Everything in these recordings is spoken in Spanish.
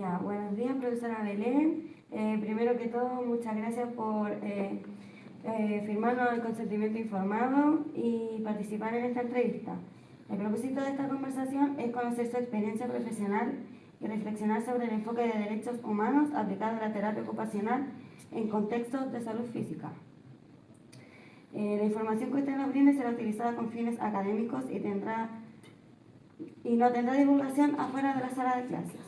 Ya, buenos días, profesora Belén. Primero que todo, muchas gracias por firmarnos el consentimiento informado y participar en esta entrevista. El propósito de esta conversación es conocer su experiencia profesional y reflexionar sobre el enfoque de derechos humanos aplicado a la terapia ocupacional en contextos de salud física. La información que usted nos brinde será utilizada con fines académicos y no tendrá divulgación afuera de la sala de clases.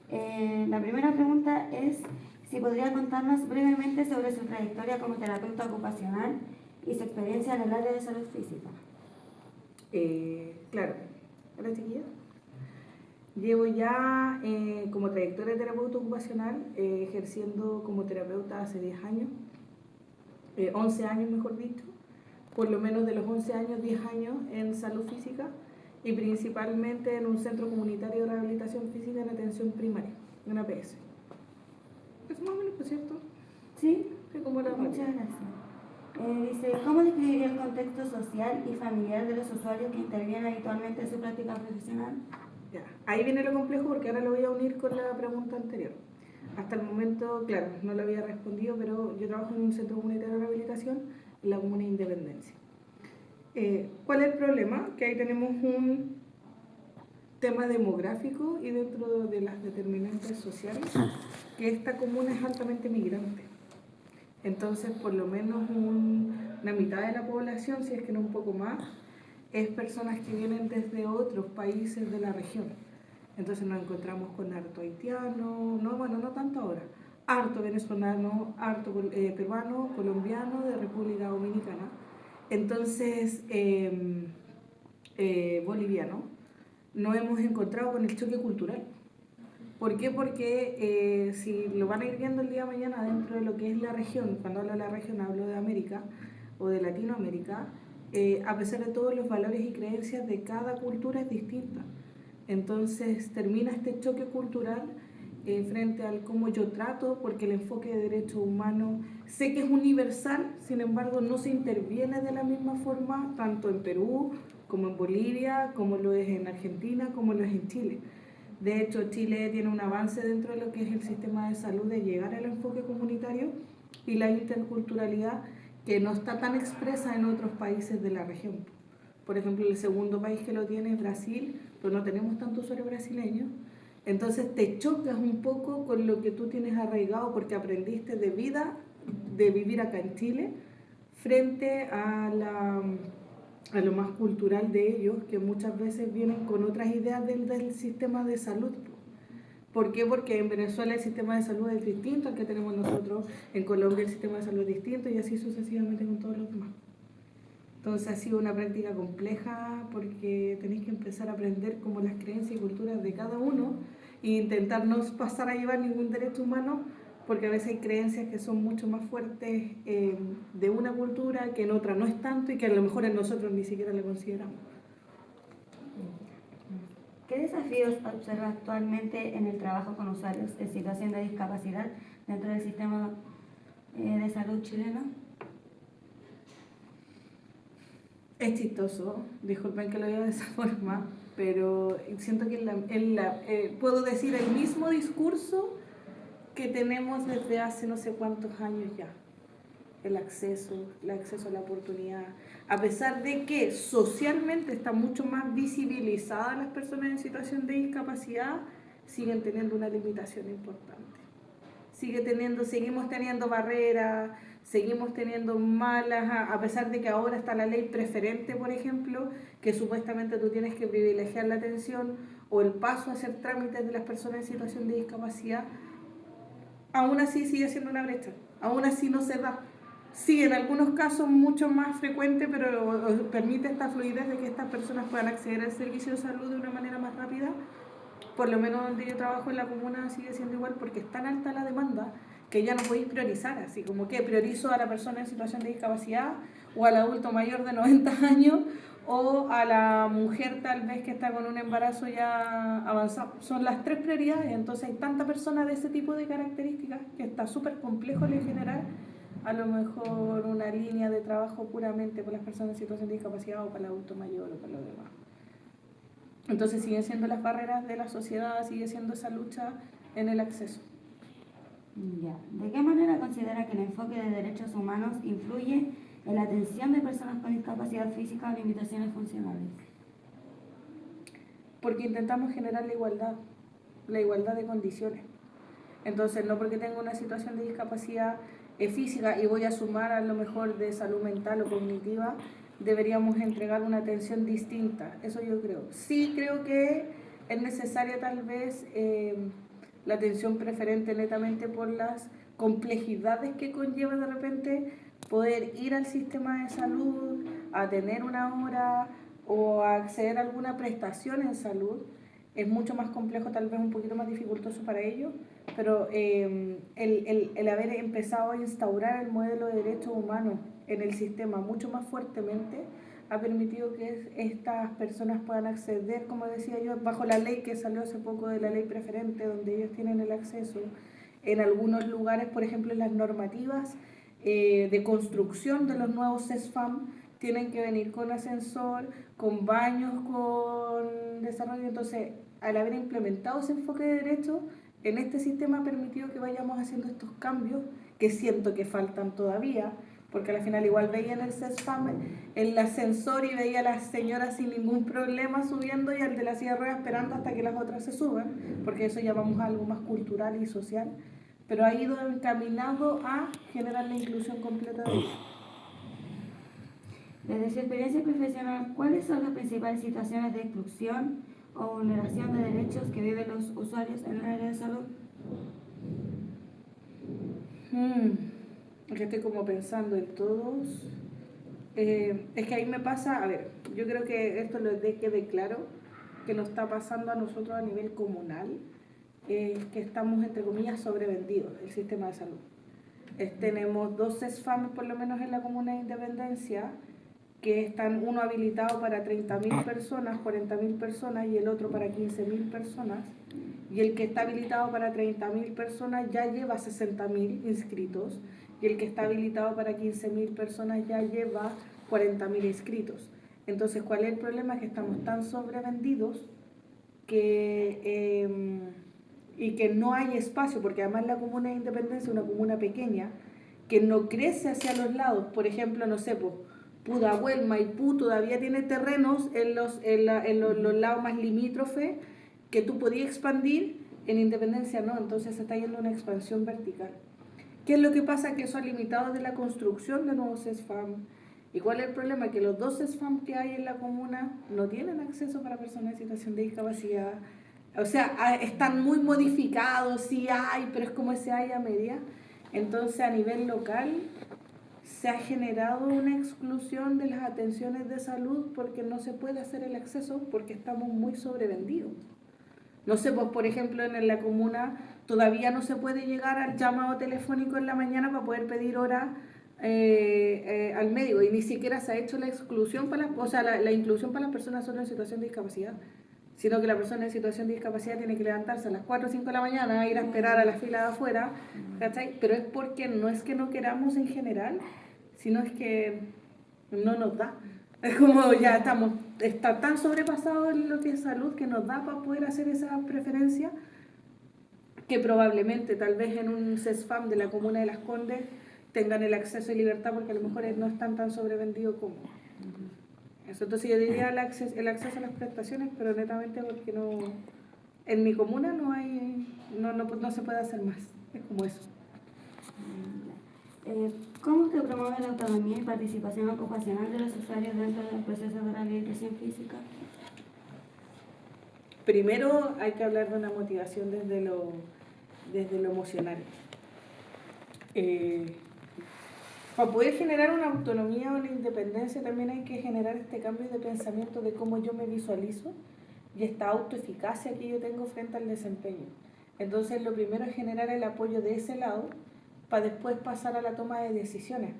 La primera pregunta es si podría contarnos brevemente sobre su trayectoria como terapeuta ocupacional y su experiencia en el área de salud física. Claro. Hola, chiquilla. Llevo ya como trayectoria de terapeuta ocupacional ejerciendo como terapeuta hace 10 años, 11 años mejor dicho, por lo menos de los 11 años, 10 años en salud física y principalmente en un centro comunitario de rehabilitación física en atención primaria, en APS. Es más o menos, ¿por cierto? Sí, como la muchas gracias. Dice, ¿cómo describiría el contexto social y familiar de los usuarios que intervienen habitualmente en su práctica profesional? Ya. Ahí viene lo complejo porque ahora lo voy a unir con la pregunta anterior. Hasta el momento, claro, no lo había respondido, pero yo trabajo en un centro comunitario de rehabilitación en la comuna de Independencia. ¿Cuál es el problema? Que ahí tenemos un tema demográfico y dentro de las determinantes sociales, que esta comuna es altamente migrante. Entonces, por lo menos una mitad de la población, si es que no un poco más, es personas que vienen desde otros países de la región. Entonces nos encontramos con harto haitiano, no tanto ahora, harto venezolano, harto peruano, colombiano, de República Dominicana. Entonces, boliviano, nos hemos encontrado con el choque cultural. ¿Por qué? Porque si lo van a ir viendo el día de mañana dentro de lo que es la región, cuando hablo de la región hablo de América o de Latinoamérica, a pesar de todos los valores y creencias de cada cultura es distinta. Entonces termina este choque cultural frente al cómo yo trato, porque el enfoque de derechos humanos sé que es universal, sin embargo no se interviene de la misma forma tanto en Perú como en Bolivia, como lo es en Argentina, como lo es en Chile. De hecho, Chile tiene un avance dentro de lo que es el sistema de salud de llegar al enfoque comunitario y la interculturalidad que no está tan expresa en otros países de la región. Por ejemplo, el segundo país que lo tiene es Brasil, pero no tenemos tanto usuario brasileño. Entonces te chocas un poco con lo que tú tienes arraigado porque aprendiste de vivir acá en Chile, frente a lo más cultural de ellos, que muchas veces vienen con otras ideas del sistema de salud. ¿Por qué? Porque en Venezuela el sistema de salud es distinto al que tenemos nosotros, en Colombia el sistema de salud es distinto y así sucesivamente con todos los demás. Entonces ha sido una práctica compleja porque tenéis que empezar a aprender como las creencias y culturas de cada uno e intentar no pasar a llevar ningún derecho humano, porque a veces hay creencias que son mucho más fuertes de una cultura que en otra no es tanto y que a lo mejor en nosotros ni siquiera le consideramos. ¿Qué desafíos observa actualmente en el trabajo con usuarios en situación de discapacidad dentro del sistema de salud chileno? Es chistoso, disculpen que lo diga de esa forma, pero siento que puedo decir el mismo discurso que tenemos desde hace no sé cuántos años ya. El acceso a la oportunidad. A pesar de que socialmente está mucho más visibilizada las personas en situación de discapacidad, siguen teniendo una limitación importante. Seguimos teniendo barreras, seguimos teniendo malas, a pesar de que ahora está la ley preferente, por ejemplo, que supuestamente tú tienes que privilegiar la atención o el paso a hacer trámites de las personas en situación de discapacidad, aún así sigue siendo una brecha, aún así no se da. Sí, en algunos casos mucho más frecuente, pero permite esta fluidez de que estas personas puedan acceder al servicio de salud de una manera más rápida. Por lo menos donde yo trabajo en la comuna sigue siendo igual porque es tan alta la demanda que ya no podéis priorizar, así como que priorizo a la persona en situación de discapacidad o al adulto mayor de 90 años o a la mujer tal vez que está con un embarazo ya avanzado. Son las tres prioridades, entonces hay tanta persona de ese tipo de características que está súper complejo de generar a lo mejor una línea de trabajo puramente para las personas en situación de discapacidad o para el adulto mayor o para los demás. Entonces siguen siendo las barreras de la sociedad, sigue siendo esa lucha en el acceso. Ya. ¿De qué manera considera que el enfoque de derechos humanos influye en la atención de personas con discapacidad física o limitaciones funcionales? Porque intentamos generar la igualdad de condiciones. Entonces, no porque tenga una situación de discapacidad física y voy a sumar a lo mejor de salud mental o cognitiva, deberíamos entregar una atención distinta. Eso yo creo. Sí creo que es necesaria tal vez la atención preferente netamente por las complejidades que conlleva de repente poder ir al sistema de salud, a tener una hora o a acceder a alguna prestación en salud. Es mucho más complejo, tal vez un poquito más dificultoso para ellos, pero el haber empezado a instaurar el modelo de derechos humanos en el sistema mucho más fuertemente ha permitido que estas personas puedan acceder, como decía yo, bajo la ley que salió hace poco de la ley preferente, donde ellos tienen el acceso. En algunos lugares, por ejemplo, en las normativas de construcción de los nuevos CESFAM, tienen que venir con ascensor, con baños, con desarrollo. Entonces, al haber implementado ese enfoque de derecho, en este sistema ha permitido que vayamos haciendo estos cambios que siento que faltan todavía, porque al final igual veía en el CESFAM el ascensor y veía a las señoras sin ningún problema subiendo y al de la silla de ruedas esperando hasta que las otras se suban, porque eso llamamos algo más cultural y social, pero ha ido encaminado a generar la inclusión completa de ellos. Desde su experiencia profesional, ¿cuáles son las principales situaciones de exclusión o vulneración de derechos que viven los usuarios en el área de salud? Que estoy como pensando en todos. Es que ahí me pasa, a ver, yo creo que esto lo quede claro, que nos está pasando a nosotros a nivel comunal, que estamos, entre comillas, sobrevendidos el sistema de salud. Tenemos 2 CESFAM por lo menos en la comuna de Independencia, que están uno habilitado para 30.000 personas, 40.000 personas y el otro para 15.000 personas. Y el que está habilitado para 30.000 personas ya lleva 60.000 inscritos y el que está habilitado para 15.000 personas ya lleva 40.000 inscritos. Entonces, ¿cuál es el problema? Que estamos tan sobrevendidos y que no hay espacio, porque además la comuna de Independencia es una comuna pequeña que no crece hacia los lados. Por ejemplo, no sé, Pudahuel, Maipú todavía tiene terrenos en los lados más limítrofes que tú podías expandir, en Independencia no, entonces se está yendo una expansión vertical. ¿Qué es lo que pasa? Que eso ha limitado de la construcción de nuevos CESFAM. ¿Y cuál es el problema? Que los 2 CESFAM que hay en la comuna no tienen acceso para personas en situación de discapacidad. O sea, están muy modificados, sí hay, pero es como ese hay a media. Entonces, a nivel local, se ha generado una exclusión de las atenciones de salud porque no se puede hacer el acceso porque estamos muy sobrevendidos. No sé, pues por ejemplo en la comuna todavía no se puede llegar al llamado telefónico en la mañana para poder pedir hora al médico y ni siquiera se ha hecho la exclusión para la inclusión para las personas solo en situación de discapacidad, sino que la persona en situación de discapacidad tiene que levantarse a las 4 o 5 de la mañana, ir a esperar a la fila de afuera, ¿cachai? Pero es porque no es que no queramos en general, sino es que no nos da. Es como ya está tan sobrepasado en lo que es salud que nos da para poder hacer esa preferencia que probablemente tal vez en un CESFAM de la comuna de Las Condes tengan el acceso y libertad porque a lo mejor no están tan sobrevendidos como eso. Entonces yo diría el acceso a las prestaciones, pero netamente porque no, en mi comuna no se puede hacer más. Es como eso. ¿Cómo se promueve la autonomía y participación ocupacional de los usuarios dentro del proceso de rehabilitación física? Primero hay que hablar de una motivación desde lo emocional. Para poder generar una autonomía o una independencia también hay que generar este cambio de pensamiento de cómo yo me visualizo y esta autoeficacia que yo tengo frente al desempeño. Entonces lo primero es generar el apoyo de ese lado para después pasar a la toma de decisiones.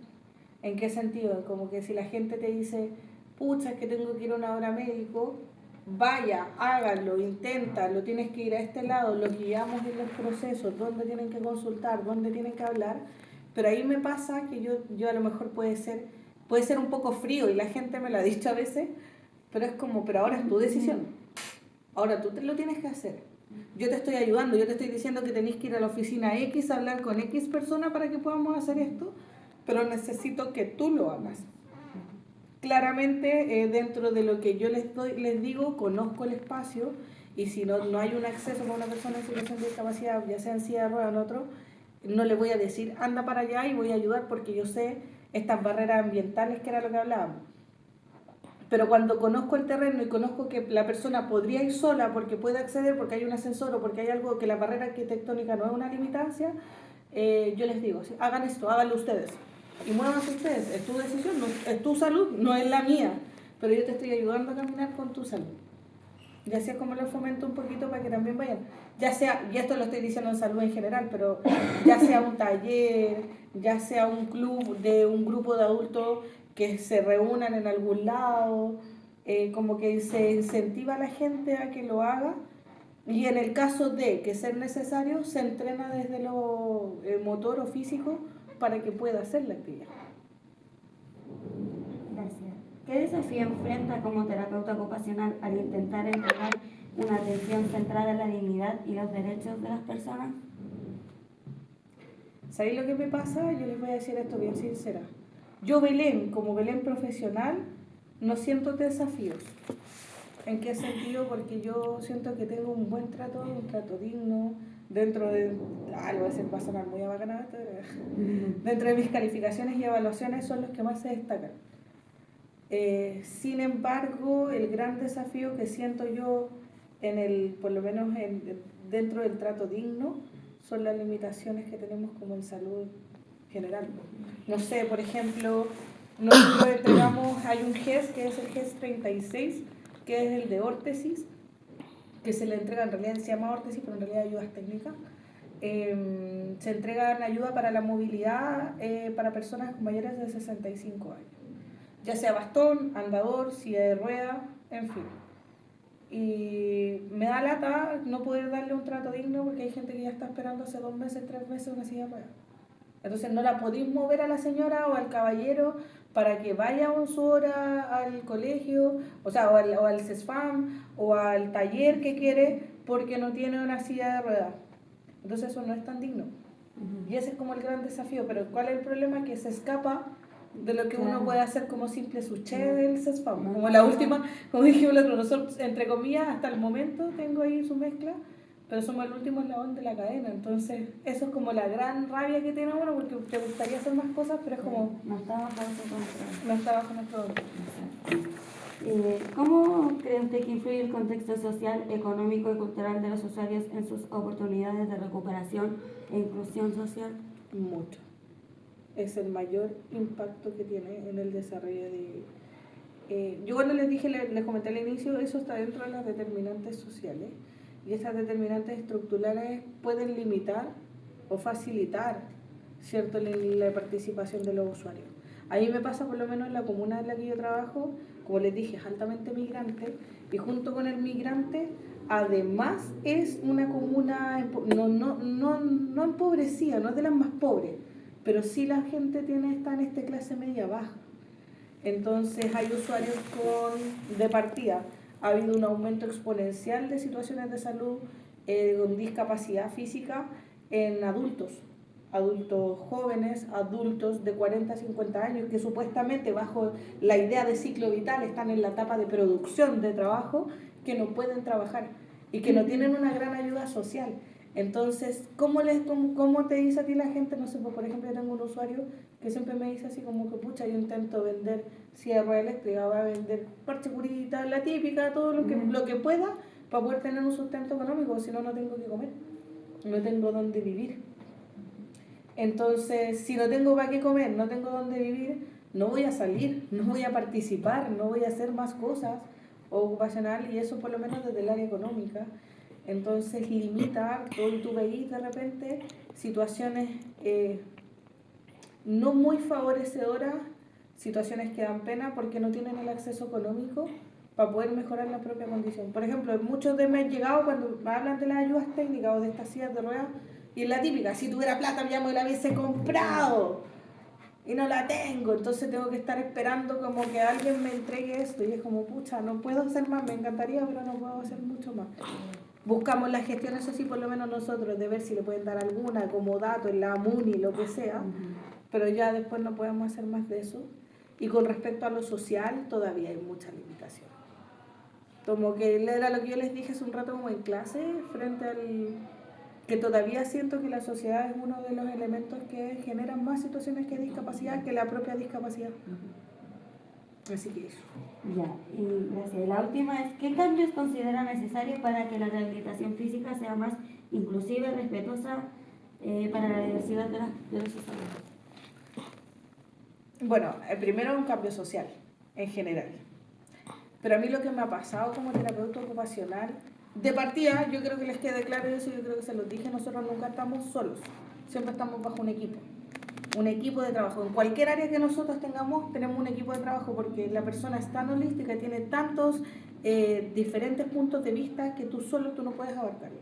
¿En qué sentido? Como que si la gente te dice, pucha, es que tengo que ir a una hora médico, vaya, háganlo, inténtalo, tienes que ir a este lado, los guiamos en los procesos, dónde tienen que consultar, dónde tienen que hablar, pero ahí me pasa que yo a lo mejor puede ser un poco frío y la gente me lo ha dicho a veces, pero es como, pero ahora es tu decisión, ahora tú te lo tienes que hacer. Yo te estoy ayudando, yo te estoy diciendo que tenéis que ir a la oficina X a hablar con X persona para que podamos hacer esto, pero necesito que tú lo hagas. Claramente, dentro de lo que yo les digo, conozco el espacio, y si no hay un acceso para una persona en situación de discapacidad, ya sea en silla de ruedas o en otro, no le voy a decir anda para allá y voy a ayudar, porque yo sé estas barreras ambientales, que era lo que hablábamos. Pero cuando conozco el terreno y conozco que la persona podría ir sola porque puede acceder, porque hay un ascensor o porque hay algo, que la barrera arquitectónica no es una limitancia, yo les digo, sí, hagan esto, háganlo ustedes. Y muévanse ustedes, es tu decisión, no, es tu salud, no es la mía. Pero yo te estoy ayudando a caminar con tu salud. Y así es como lo fomento un poquito para que también vayan. Ya sea, y esto lo estoy diciendo en salud en general, pero ya sea un taller, ya sea un club de un grupo de adultos que se reúnan en algún lado, como que se incentiva a la gente a que lo haga. Y en el caso de que ser necesario, se entrena desde lo motor o físico para que pueda hacer la actividad. Gracias. ¿Qué desafío enfrenta como terapeuta ocupacional al intentar entregar una atención centrada en la dignidad y los derechos de las personas? ¿Sabéis lo que me pasa? Yo les voy a decir esto bien sincera. Yo, Belén, como Belén profesional, no siento desafíos. ¿En qué sentido? Porque yo siento que tengo un buen trato, un trato digno, dentro de... lo voy a hacer sonar muy bacana, dentro de mis calificaciones y evaluaciones son los que más se destacan. Sin embargo, el gran desafío que siento yo, por lo menos dentro del trato digno, son las limitaciones que tenemos como en salud general. No sé, por ejemplo, nosotros entregamos, hay un GES que es el GES 36, que es el de órtesis, que se le entrega, en realidad se llama órtesis, pero en realidad ayudas técnicas. Se entregan ayuda para la movilidad para personas mayores de 65 años. Ya sea bastón, andador, silla de ruedas, en fin. Y me da lata no poder darle un trato digno porque hay gente que ya está esperando hace 2 meses, 3 meses una silla de ruedas. Entonces no la podéis mover a la señora o al caballero para que vaya a su hora al colegio, o sea, o al CESFAM o al taller que quiere porque no tiene una silla de ruedas. Entonces eso no es tan digno. Y ese es como el gran desafío. Pero ¿cuál es el problema? Que se escapa de lo que uno puede hacer como simple suché del CESFAM. Como la última, como dijimos el otro, nosotros, entre comillas, hasta el momento tengo ahí su mezcla, pero somos el último eslabón de la cadena. Entonces, eso es como la gran rabia que tiene uno, porque te gustaría hacer más cosas, pero es como... No está bajo su control. No está bajo nuestro control. ¿Cómo cree usted que influye el contexto social, económico y cultural de los usuarios en sus oportunidades de recuperación e inclusión social? Mucho. Es el mayor impacto que tiene en el desarrollo de... yo cuando les dije, les comenté al inicio, eso está dentro de las determinantes sociales, y estas determinantes estructurales pueden limitar o facilitar, ¿cierto?, la participación de los usuarios. A mí me pasa, por lo menos en la comuna en la que yo trabajo, como les dije, es altamente migrante, y junto con el migrante, además es una comuna no empobrecida, no es de las más pobres, pero sí la gente está en esta clase media baja. Entonces hay usuarios de partida. Ha habido un aumento exponencial de situaciones de salud con discapacidad física en adultos jóvenes, adultos de 40 a 50 años, que supuestamente bajo la idea de ciclo vital están en la etapa de producción de trabajo, que no pueden trabajar y que no tienen una gran ayuda social. Entonces, ¿cómo te dice a ti la gente? No sé, por ejemplo, yo tengo un usuario que siempre me dice así como que, pucha, yo intento vender silla de ruedas eléctrica, voy a vender parche curita, la típica, todo lo que pueda, para poder tener un sustento económico, si no, no tengo que comer, no tengo dónde vivir. Entonces, si no tengo para qué comer, no tengo dónde vivir, no voy a salir, no voy a participar, no voy a hacer más cosas ocupacional, y eso por lo menos desde el área económica. Entonces limita, tú veis de repente situaciones no muy favorecedoras, situaciones que dan pena porque no tienen el acceso económico para poder mejorar la propia condición. Por ejemplo, muchos de me han llegado cuando me hablan de las ayudas técnicas o de estas sillas de ruedas, y es la típica, si tuviera plata ya me la hubiese comprado y no la tengo, entonces tengo que estar esperando como que alguien me entregue esto, y es como, pucha, no puedo hacer más, me encantaría, pero no puedo hacer mucho más. Buscamos las gestiones así, por lo menos nosotros, de ver si le pueden dar alguna como dato en la MUNI, lo que sea, pero ya después no podemos hacer más de eso. Y con respecto a lo social, todavía hay mucha limitación. Como que era lo que yo les dije hace un rato como en clase, frente al que todavía siento que la sociedad es uno de los elementos que generan más situaciones de discapacidad que la propia discapacidad. Así que eso. Ya, y gracias. La última es, ¿qué cambios considera necesario para que la rehabilitación física sea más inclusiva y respetuosa para la diversidad de los usuarios? Bueno, primero un cambio social, en general. Pero a mí lo que me ha pasado como terapeuta ocupacional, de partida, yo creo que les quede claro eso, yo creo que se los dije, nosotros nunca estamos solos, siempre estamos bajo un equipo de trabajo. En cualquier área que nosotros tengamos, tenemos un equipo de trabajo porque la persona es tan holística y tiene tantos diferentes puntos de vista que tú no puedes abarcarlo.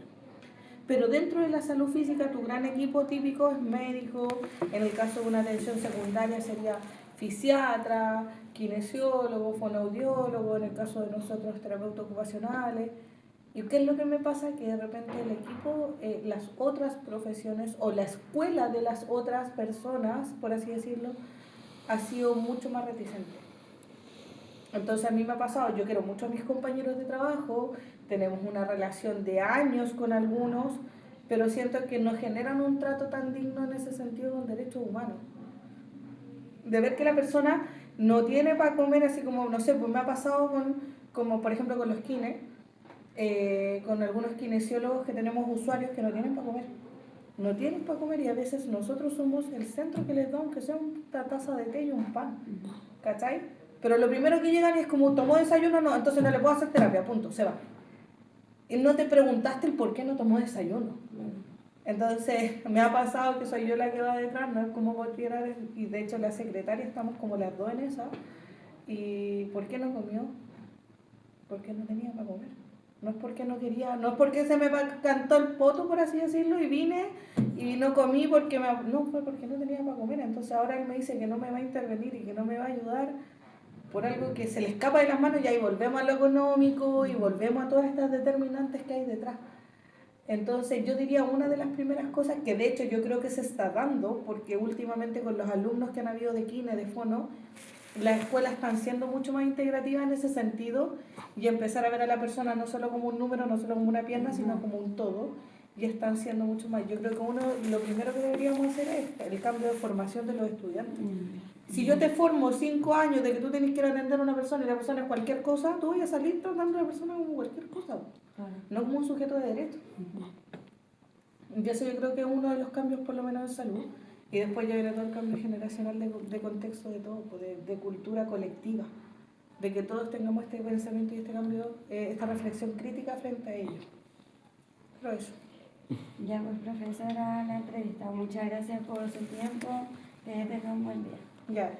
Pero dentro de la salud física, tu gran equipo típico es médico, en el caso de una atención secundaria sería fisiatra, kinesiólogo, fonoaudiólogo, en el caso de nosotros terapeutas ocupacionales. ¿Y qué es lo que me pasa? Que de repente el equipo, las otras profesiones o la escuela de las otras personas, por así decirlo, ha sido mucho más reticente. Entonces a mí me ha pasado, yo quiero mucho a mis compañeros de trabajo, tenemos una relación de años con algunos, pero siento que no generan un trato tan digno en ese sentido con derechos humanos. De ver que la persona no tiene para comer, así como, no sé, pues me ha pasado como por ejemplo con los kines, con algunos kinesiólogos que tenemos usuarios que no tienen para comer. No tienen para comer y a veces nosotros somos el centro que les da, aunque sea una taza de té y un pan. ¿Cachai? Pero lo primero que llegan es como, ¿tomó desayuno? No, entonces no le puedo hacer terapia, punto, se va. Y no te preguntaste el por qué no tomó desayuno. Entonces, me ha pasado que soy yo la que va detrás, no es como cualquiera, y de hecho la secretaria estamos como las dos en esa. ¿Y por qué no comió? Porque no tenía para comer. No es porque no quería, no es porque se me cantó el poto, por así decirlo, y vine y no comí porque no, fue porque no tenía para comer. Entonces ahora él me dice que no me va a intervenir y que no me va a ayudar por algo que se le escapa de las manos y ahí volvemos a lo económico y volvemos a todas estas determinantes que hay detrás. Entonces yo diría una de las primeras cosas que de hecho yo creo que se está dando, porque últimamente con los alumnos que han habido de kine, de fono, las escuelas están siendo mucho más integrativas en ese sentido y empezar a ver a la persona no solo como un número, no solo como una pierna, sino como un todo, y están siendo mucho más. Yo creo que lo primero que deberíamos hacer es el cambio de formación de los estudiantes. Si yo te formo 5 años de que tú tienes que ir a atender a una persona y la persona es cualquier cosa, tú vas a salir tratando a la persona como cualquier cosa, no como un sujeto de derecho. Y eso yo creo que es uno de los cambios, por lo menos en salud. Y después ya viene todo el cambio generacional de contexto de todo, de cultura colectiva, de que todos tengamos este pensamiento y este cambio, esta reflexión crítica frente a ellos. Pero eso. Ya pues, profesora, la entrevista. Muchas gracias por su tiempo. Que tenga un buen día. Ya.